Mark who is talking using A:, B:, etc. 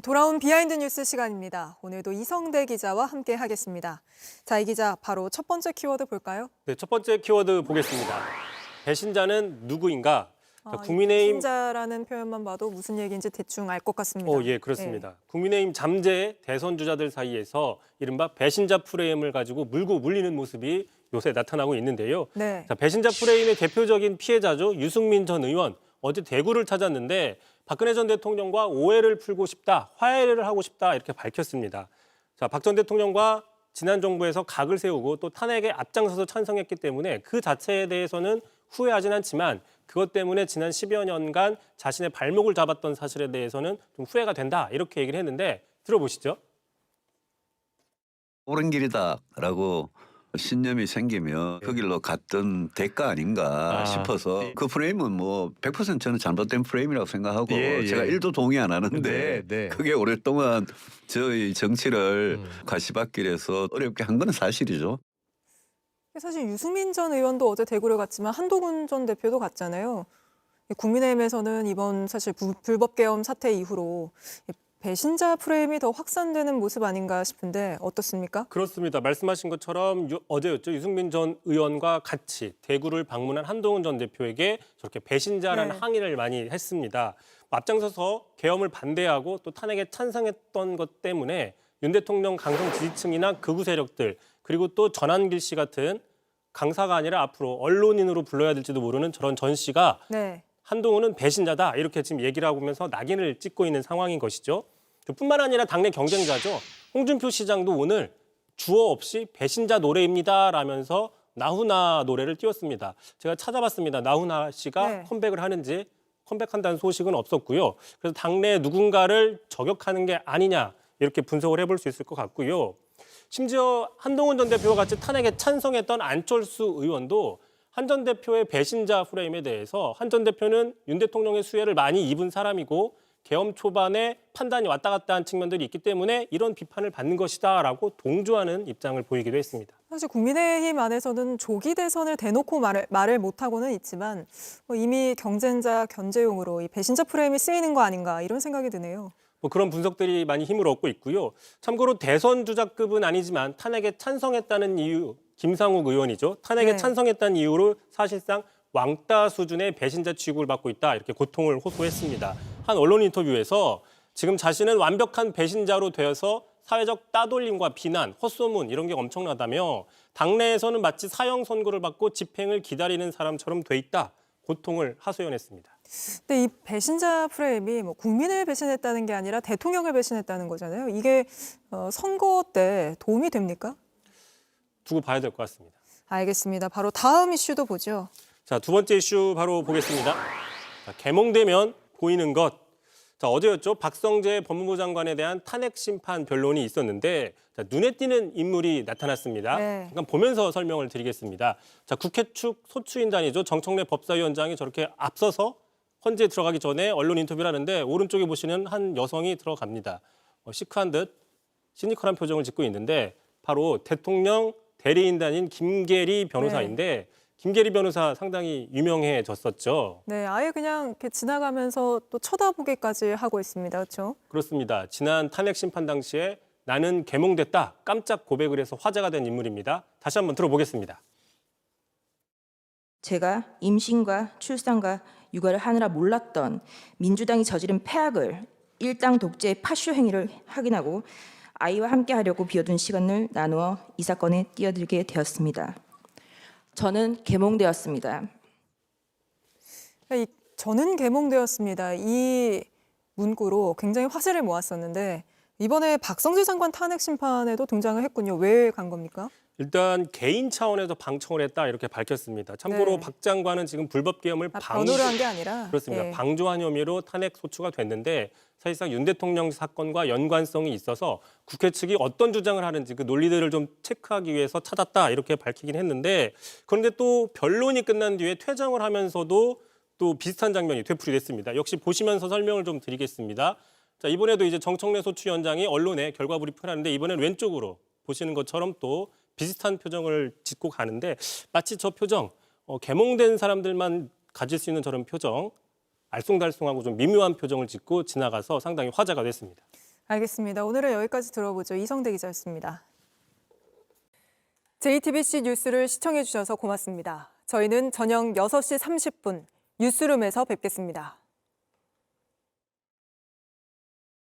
A: 돌아온 비하인드 뉴스 시간입니다. 오늘도 이성대 기자와 함께 하겠습니다. 자, 이 기자, 바로 첫 번째 키워드 볼까요?
B: 네, 첫 번째 키워드 보겠습니다. 배신자는 누구인가? 국민의힘
A: 배신자라는 표현만 봐도 무슨 얘기인지 대충 알 것 같습니다.
B: 예, 그렇습니다. 국민의힘 잠재 대선 주자들 사이에서 이른바 배신자 프레임을 가지고 물고 물리는 모습이 요새 나타나고 있는데요.
A: 네.
B: 자, 배신자 프레임의 대표적인 피해자죠. 유승민 전 의원. 어제 대구를 찾았는데 박근혜 전 대통령과 오해를 풀고 싶다, 화해를 하고 싶다 이렇게 밝혔습니다. 자, 박 전 대통령과 지난 정부에서 각을 세우고 또 탄핵에 앞장서서 찬성했기 때문에 그 자체에 대해서는 후회하진 않지만 그것 때문에 지난 10여 년간 자신의 발목을 잡았던 사실에 대해서는 좀 후회가 된다 이렇게 얘기를 했는데 들어보시죠.
C: 옳은 길이다라고 신념이 생기면 그 길로 갔던 대가 아닌가 싶어서 그 프레임은 뭐 100% 저는 잘못된 프레임이라고 생각하고 제가 1도 동의 안 하는데 그게 오랫동안 저희 정치를 가시밭길에서 어렵게 한 건 사실이죠.
A: 사실 유승민 전 의원도 어제 대구를 갔지만 한동훈 전 대표도 갔잖아요. 국민의힘에서는 이번 사실 불법 계엄 사태 이후로 배신자 프레임이 더 확산되는 모습 아닌가 싶은데 어떻습니까?
B: 그렇습니다. 말씀하신 것처럼 어제였죠. 유승민 전 의원과 같이 대구를 방문한 한동훈 전 대표에게 저렇게 배신자라는 항의를 많이 했습니다. 앞장서서 계엄을 반대하고 또 탄핵에 찬성했던 것 때문에 윤 대통령 강성 지지층이나 극우 세력들 그리고 또 전한길 씨 같은 강사가 아니라 앞으로 언론인으로 불러야 될지도 모르는 저런 전 씨가 한동훈은 배신자다 이렇게 지금 얘기를 하면서 낙인을 찍고 있는 상황인 것이죠. 뿐만 아니라 당내 경쟁자죠. 홍준표 시장도 오늘 주어 없이 배신자 노래입니다 라면서 나훈아 노래를 띄웠습니다. 제가 찾아봤습니다. 나훈아 씨가 컴백을 하는지 컴백한다는 소식은 없었고요. 그래서 당내 누군가를 저격하는 게 아니냐 이렇게 분석을 해볼 수 있을 것 같고요. 심지어 한동훈 전 대표와 같이 탄핵에 찬성했던 안철수 의원도 한 전 대표의 배신자 프레임에 대해서 한 전 대표는 윤 대통령의 수혜를 많이 입은 사람이고 계엄 초반에 판단이 왔다 갔다 한 측면들이 있기 때문에 이런 비판을 받는 것이다라고 동조하는 입장을 보이기도 했습니다.
A: 사실 국민의힘 안에서는 조기 대선을 대놓고 말을 못하고는 있지만 이미 경쟁자 견제용으로 이 배신자 프레임이 쓰이는 거 아닌가 이런 생각이 드네요.
B: 그런 분석들이 많이 힘을 얻고 있고요. 참고로 대선 주자급은 아니지만 탄핵에 찬성했다는 이유, 김상욱 의원이죠. 탄핵에 찬성했다는 이유로 사실상 왕따 수준의 배신자 취급을 받고 있다 이렇게 고통을 호소했습니다. 한 언론 인터뷰에서 지금 자신은 완벽한 배신자로 되어서 사회적 따돌림과 비난, 헛소문 이런 게 엄청나다며 당내에서는 마치 사형 선고를 받고 집행을 기다리는 사람처럼 돼 있다. 고통을 하소연했습니다.
A: 근데 이 배신자 프레임이 국민을 배신했다는 게 아니라 대통령을 배신했다는 거잖아요. 이게 선거 때 도움이 됩니까?
B: 두고 봐야 될 것 같습니다.
A: 알겠습니다. 바로 다음 이슈도 보죠.
B: 자, 두 번째 이슈 바로 보겠습니다. 자, 개몽되면 보이는 것. 자, 어제였죠. 박성재 법무부 장관에 대한 탄핵 심판 변론이 있었는데 자, 눈에 띄는 인물이 나타났습니다. 잠깐 보면서 설명을 드리겠습니다. 자, 국회 측 소추인단이죠. 정청래 법사위원장이 저렇게 앞서서 헌재에 들어가기 전에 언론 인터뷰를 하는데 오른쪽에 보시는 한 여성이 들어갑니다. 시크한 듯 시니컬한 표정을 짓고 있는데 바로 대통령 대리인단인 김계리 변호사인데 김계리 변호사 상당히 유명해졌었죠.
A: 네, 아예 그냥 이렇게 지나가면서 또 쳐다보기까지 하고 있습니다. 그렇죠?
B: 그렇습니다. 지난 탄핵 심판 당시에 나는 개몽됐다 깜짝 고백을 해서 화제가 된 인물입니다. 다시 한번 들어보겠습니다.
D: 제가 임신과 출산과 육아를 하느라 몰랐던 민주당이 저지른 폐악을 일당 독재의 파쇼 행위를 확인하고 아이와 함께하려고 비워둔 시간을 나누어 이 사건에 뛰어들게 되었습니다. 저는 개몽되었습니다.
A: 저는 개몽되었습니다. 이 문구로 굉장히 화제를 모았었는데 이번에 박성재 장관 탄핵 심판에도 등장을 했군요. 왜 간 겁니까?
B: 일단 개인 차원에서 방청을 했다 이렇게 밝혔습니다. 참고로 박 장관은 지금 불법 계엄을
A: 변호를 한 게 아니라
B: 그렇습니다. 방조한 혐의로 탄핵 소추가 됐는데 사실상 윤 대통령 사건과 연관성이 있어서 국회 측이 어떤 주장을 하는지 그 논리들을 좀 체크하기 위해서 찾았다 이렇게 밝히긴 했는데 그런데 또 변론이 끝난 뒤에 퇴장을 하면서도 또 비슷한 장면이 되풀이됐습니다. 역시 보시면서 설명을 좀 드리겠습니다. 자, 이번에도 이제 정청래 소추위원장이 언론에 결과 브리핑을 하는데 이번엔 왼쪽으로 보시는 것처럼 또 비슷한 표정을 짓고 가는데 마치 저 표정 계몽된 사람들만 가질 수 있는 저런 표정 알쏭달쏭하고 좀 미묘한 표정을 짓고 지나가서 상당히 화제가 됐습니다.
A: 알겠습니다. 오늘은 여기까지 들어보죠. 이성대 기자였습니다. JTBC 뉴스를 시청해 주셔서 고맙습니다. 저희는 저녁 6시 30분 뉴스룸에서 뵙겠습니다.